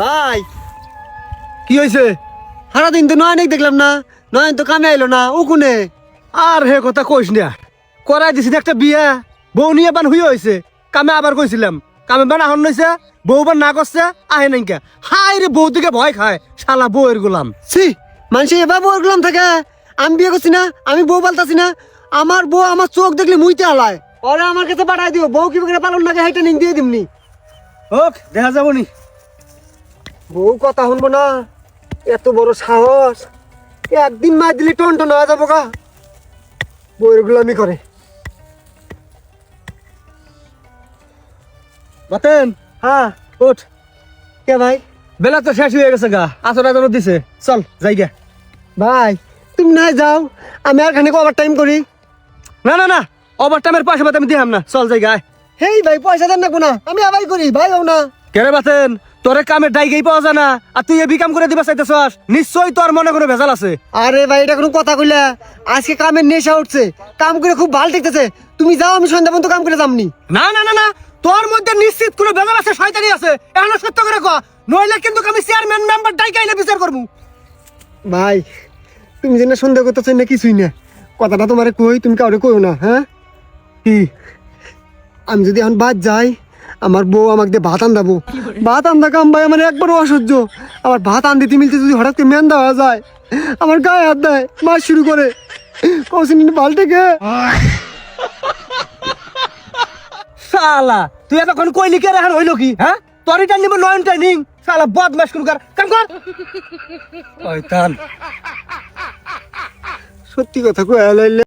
ভাই কি হয়েছে? সারাদিন তো নয়ন দেখলাম না, নয়ন তো কামে আইলো না, ও কোনে? আর হে কথা কইস না, করাই দিছি একটা বিয়া, বউ নিয়ে বান হুই হয়েছে। কামে আবার কইছিলাম, কামে বান আহন নইছে, বউ বান না করছে, আহে নাইকা। হাই রে, বউ দিকে ভয় খায়, শালা বউয়ের গোলাম। ছি, মানুষে এবার বউর গুলাম থাকে। আমি বিয়ে করছি না, আমি বউ পাল্টাছি না। আমার বউ আমার চোখ দেখলে মুইতে হালায়। ওরা আমার কাছে পাঠাই দিও, বউ কি করে পালন লাগে হাইটা নিং দিয়ে দিমনি। হোক, দেখা যাবো নি। বউ কথা শুনবো না, এত বড় সাহস। একদিন মার দিলে টন টন হয়ে যাবো গা। বউয়ের গুলামি করে। বাতেন, হ্যাঁ, উঠ। কে ভাই? বেলা তো শেষ হয়ে গেছে গা, আসর আদালত দিছে, চল যাই গে। ভাই তুমি না যাও, আমি আর খানিক ওভার টাইম করি। না না না, ওভার টাইমের পয়সা পাতে আমি দিহাম না, চল যাই গায়। হেই ভাই, পয়সা দেন না, আমি আবার করি ভাই। ও না কেরে বাতেন, তোরে কামের ডাইগেই পাওয়া যায় না, আর তুই এ বিকাম করে দিবা চাইতেছস? নিশ্চয়ই তোর মনে কোনো ভেজাল আছে। আরে ভাই, এটা কোনো কথা কইলা? আজকে কামের নেশা উঠছে, কাম করে খুব ভালো ঠেকতেছে। তুমি যাও, আমি সন্ধ্যা পর্যন্ত কাম করে যামনি। না না না না, তোর মধ্যে নিশ্চিত কোনো ভেজাল আছে, শয়তানি আছে। এখনো সত্য করে কও, নইলে কিন্তু আমি চেয়ারম্যান মেম্বার ডাইকাইলে বিচার করব। ভাই তুমি যেন সন্দেহ করতেছ না, কিছুই না। কথাটা তোমারে কই, তুমি কাউরে কইও না। হ্যাঁ, কি? আমি যদি এখন বাদ যাই, আমার বউ আমাকে দিয়ে ভাত আন্দাবো। ভাত আন্দা কাম ভাই আমার একবারও অসহ্য। আমার ভাত আনদিতে মিলতে যদি হঠাৎ করে মেন্দা হওয়া যায়, আমার গায়ে হাত দেয়, মাছ শুরু করে কৌশিন বালটাকে। শালা তুই এতক্ষণ কইলি কে রাখার হইলো কি? হ্যাঁ, তোরই টাইম নিব, নয়ন টাইমিং। শালা বদমাশ করু কার কাম কর। শয়তান। সত্যি কথা কয়ে লাইলে